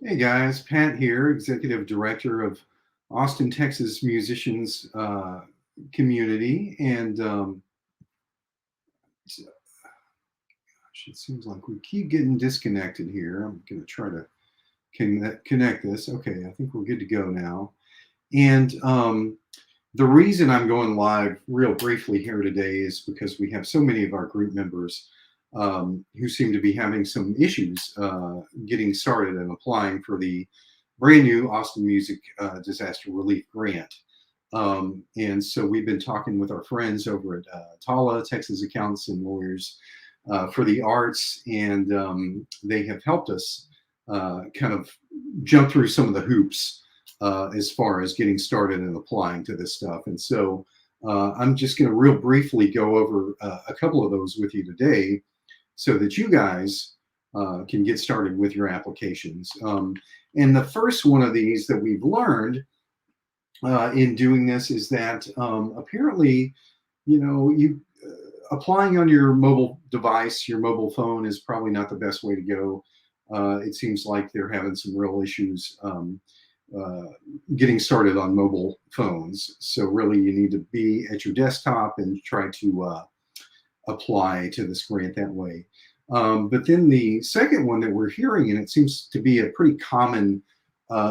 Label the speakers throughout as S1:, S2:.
S1: Hey guys, Pat here, Executive Director of Austin, Texas Musicians Community. And gosh, it seems like we keep getting disconnected here. I'm going to try to connect this. Okay, I think we're good to go now. And the reason I'm going live real briefly here today is because we have so many of our group members who seem to be having some issues getting started and applying for the brand new Austin Music Disaster Relief Grant. And so we've been talking with our friends over at TALA, Texas Accountants and Lawyers for the Arts, and they have helped us kind of jump through some of the hoops as far as getting started and applying to this stuff. And so I'm just going to real briefly go over a couple of those with you today so that you guys can get started with your applications. And the first one of these that we've learned in doing this is that apparently, you applying on your mobile device, your mobile phone is probably not the best way to go. It seems like they're having some real issues getting started on mobile phones. So really you need to be at your desktop and try to apply to this grant that way. But then the second one that we're hearing, and it seems to be a pretty common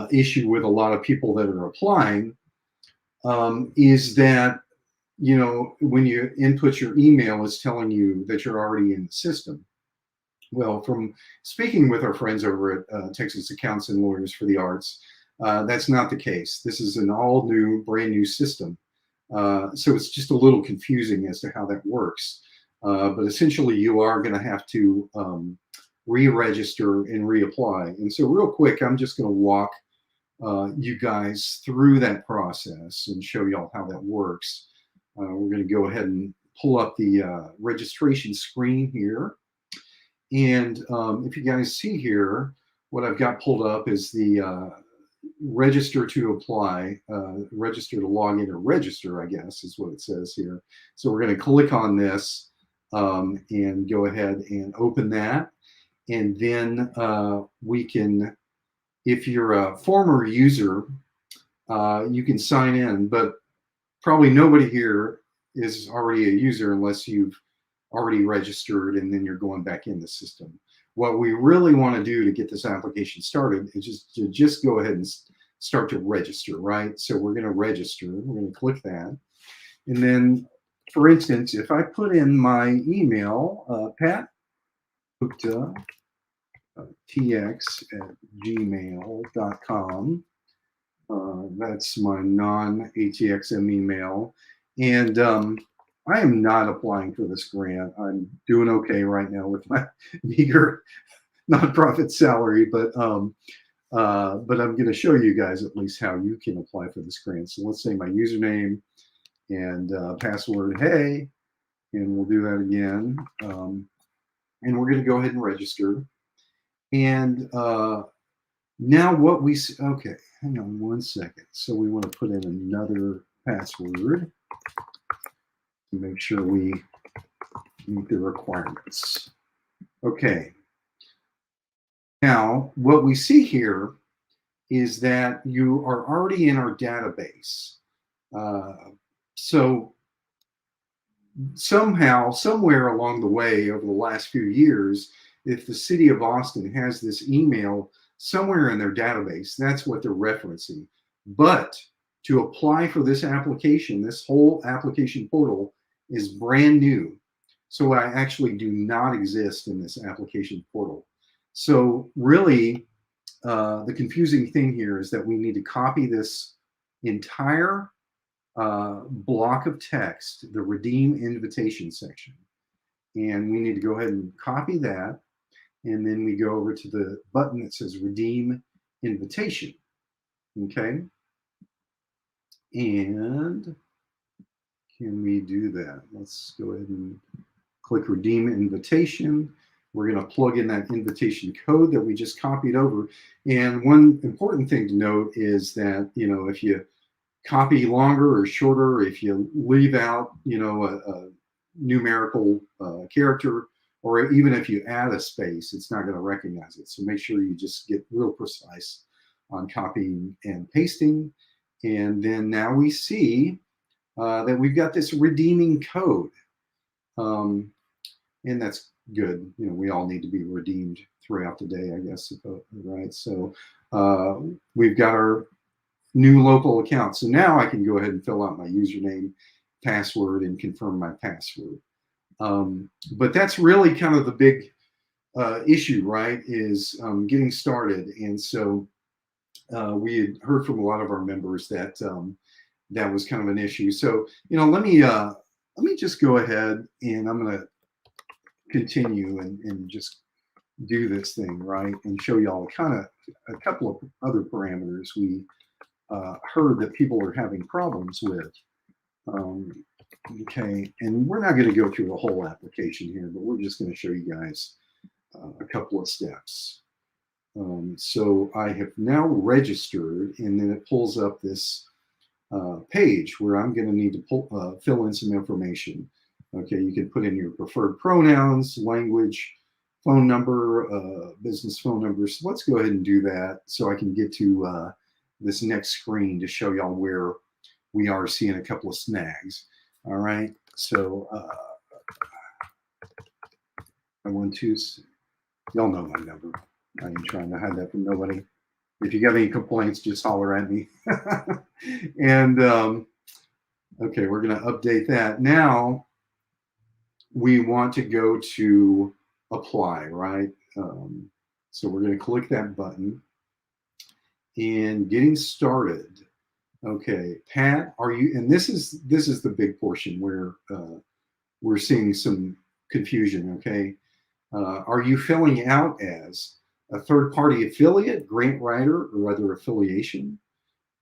S1: issue with a lot of people that are applying, is that, when you input your email, it's telling you that you're already in the system. Well, from speaking with our friends over at Texas Accountants and Lawyers for the Arts, that's not the case. This is an all new, brand new system. So it's just a little confusing as to how that works. But essentially, you are going to have to re-register and reapply. And so real quick, I'm just going to walk you guys through that process and show y'all how that works. We're going to go ahead and pull up the registration screen here. And if you guys see here, what I've got pulled up is the register to apply, register to log in, or register, I guess is what it says here. So we're going to click on this and go ahead and open that. And then we can, if you're a former user, you can sign in, but probably nobody here is already a user unless you've already registered and then you're going back in the system. What we really want to do to get this application started is just go ahead and start to register, right? So we're going to register. We're going to click that. And then, for instance, if I put in my email, Pat Gupta, tx@gmail.com. That's my non-ATXM email. And I am not applying for this grant. I'm doing okay right now with my meager nonprofit salary, but I'm going to show you guys at least how you can apply for this grant. So let's say my username and password, hey, and we'll do that again. And we're going to go ahead and register. And now what we, okay, hang on one second. So we want to put in another password to make sure we meet the requirements. Okay. Now, what we see here is that you are already in our database. So somehow, somewhere along the way over the last few years, if the city of Austin has this email somewhere in their database, that's what they're referencing. But to apply for this application, this whole application portal is brand new. So I actually do not exist in this application portal. So really, the confusing thing here is that we need to copy this entire block of text, the redeem invitation section. And we need to go ahead and copy that. And then we go over to the button that says redeem invitation. Okay. And can we do that? Let's go ahead and click redeem invitation. We're going to plug in that invitation code that we just copied over. And one important thing to note is that, if you copy longer or shorter, if you leave out, a numerical character or even if you add a space, it's not going to recognize it. So make sure you just get real precise on copying and pasting. And then now we see that we've got this redeeming code. And that's good. We all need to be redeemed throughout the day, I guess, right? So we've got our new local account. So now I can go ahead and fill out my username, password, and confirm my password. But that's really kind of the big issue, right, is getting started. And so we had heard from a lot of our members that that was kind of an issue. So, let me just go ahead, and I'm going to continue and just do this thing, right, and show y'all kind of a couple of other parameters we heard that people are having problems with. Okay, and we're not going to go through the whole application here, but we're just going to show you guys a couple of steps. So I have now registered, and then it pulls up this page where I'm going to need to fill in some information. Okay, you can put in your preferred pronouns, language, phone number, business phone number. So let's go ahead and do that so I can get to this next screen to show y'all where we are seeing a couple of snags. All right, so I want to, y'all know my number. I ain't trying to hide that from nobody. If you got any complaints, just holler at me. And okay, we're going to update that. Now we want to go to apply, right? So we're going to click that button and getting started. Okay, Pat, are you? And this is the big portion where we're seeing some confusion. Okay, are you filling out as a third-party affiliate, grant writer, or other affiliation,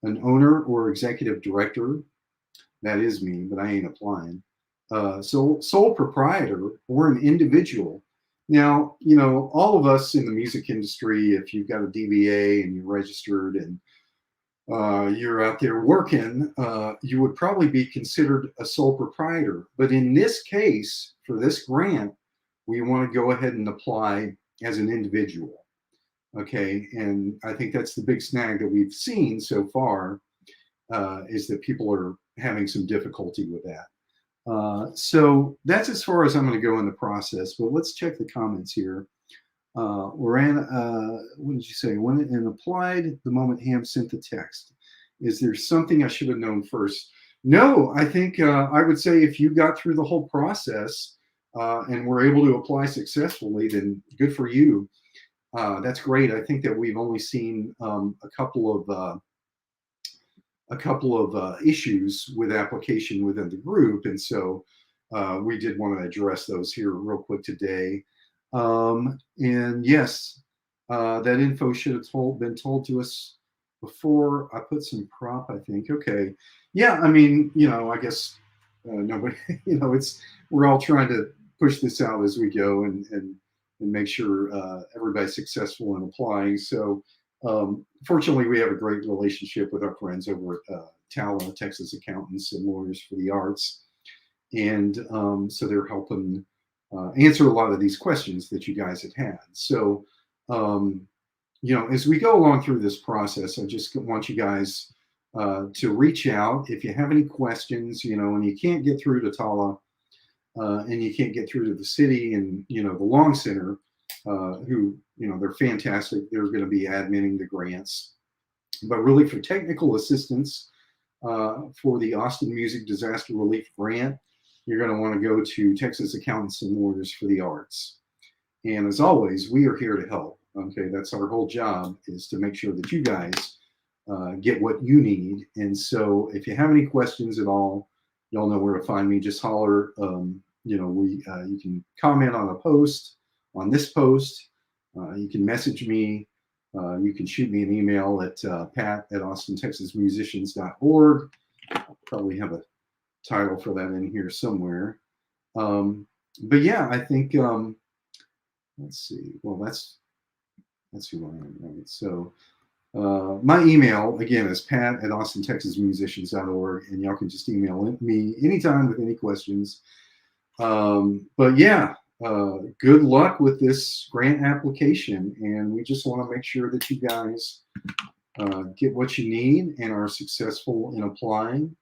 S1: an owner or executive director? That is me, but I ain't applying. So sole proprietor or an individual. Now, all of us in the music industry, if you've got a DBA and you're registered and you're out there working, you would probably be considered a sole proprietor. But in this case, for this grant, we want to go ahead and apply as an individual. Okay, and I think that's the big snag that we've seen so far, is that people are having some difficulty with that. So that's as far as I'm going to go in the process, but let's check the comments here. Lorana, what did you say? When it applied the moment Ham sent the text, is there something I should have known first? No, I think I would say if you got through the whole process and were able to apply successfully, then good for you. That's great. I think that we've only seen a couple of issues with application within the group, and so we did want to address those here real quick today. And yes, that info should have been told to us before. I put some prop, I think. Okay, yeah. I mean, I guess nobody. We're all trying to push this out as we go and make sure everybody's successful in applying. So fortunately, we have a great relationship with our friends over at TALA, Texas Accountants and Lawyers for the Arts. And so they're helping answer a lot of these questions that you guys have had. So, as we go along through this process, I just want you guys to reach out if you have any questions, and you can't get through to TALA and you can't get through to the city and, the Long Center, who, they're fantastic. They're going to be adminning the grants. But really for technical assistance for the Austin Music Disaster Relief Grant, you're going to want to go to Texas Accountants and Lawyers for the Arts. And as always, we are here to help. Okay, that's our whole job, is to make sure that you guys get what you need. And so if you have any questions at all, y'all know where to find me. Just holler. You can comment on a post, on this post. You can message me. You can shoot me an email at pat@austintexasmusicians.org. I'll probably have a title for that in here somewhere. But yeah, I think, let's see. Well, that's who I am, right? So my email, again, is pat@austintexasmusicians.org, and y'all can just email me anytime with any questions. But yeah, good luck with this grant application. And we just want to make sure that you guys get what you need and are successful in applying.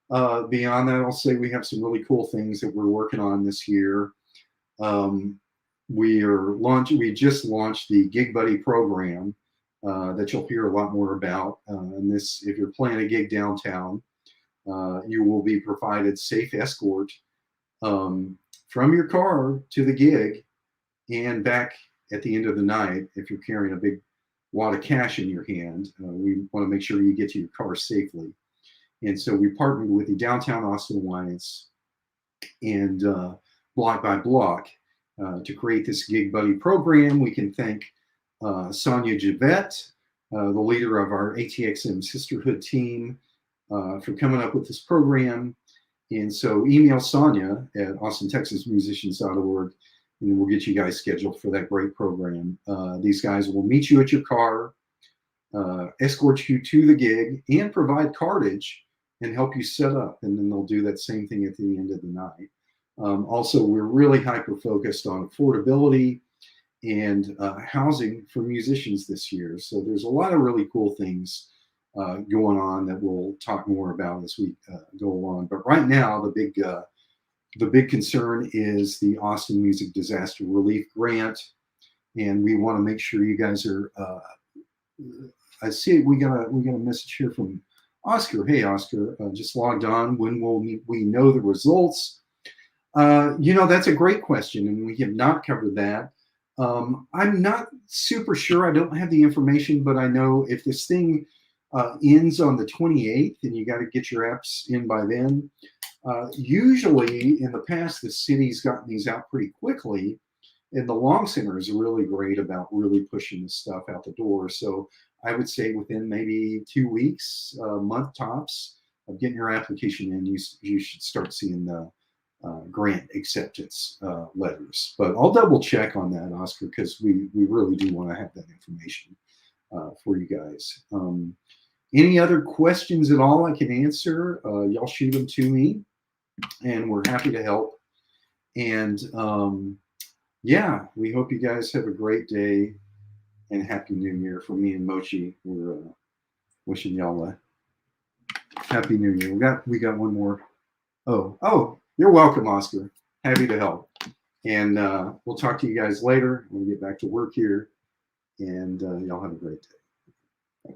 S1: Beyond that, I'll say we have some really cool things that we're working on this year. We just launched the Gig Buddy program that you'll hear a lot more about. And this, if you're playing a gig downtown, you will be provided safe escort from your car to the gig and back at the end of the night. If you're carrying a big wad of cash in your hand, we want to make sure you get to your car safely. And so we partnered with the Downtown Austin Alliance and Block by Block to create this Gig Buddy program. We can thank Sonia Javette, the leader of our ATXM Sisterhood team, for coming up with this program. And so email Sonia at austintexasmusicians.org, and we'll get you guys scheduled for that great program. These guys will meet you at your car, escort you to the gig, and provide cartage and help you set up. And then they'll do that same thing at the end of the night. Also, we're really hyper-focused on affordability and housing for musicians this year. So there's a lot of really cool things going on that we'll talk more about as we go along. But right now, the big concern is the Austin Music Disaster Relief Grant, and we want to make sure you guys are. I see we got a message here from Oscar. Hey, Oscar, just logged on. When will we know the results? That's a great question, and we have not covered that. I'm not super sure. I don't have the information, but I know if this thing ends on the 28th and you got to get your apps in by then, usually in the past, the city's gotten these out pretty quickly, and the Long Center is really great about really pushing this stuff out the door. So I would say within maybe 2 weeks, month tops of getting your application in, you should start seeing the grant acceptance letters. But I'll double check on that, Oscar, because we really do want to have that information for you guys. Any other questions at all I can answer? Y'all shoot them to me, and we're happy to help. And yeah, we hope you guys have a great day and Happy New Year. For me and Mochi, we're wishing y'all a Happy New Year. We got one more. Oh, you're welcome, Oscar. Happy to help. And we'll talk to you guys later when we get back to work here. And y'all have a great day.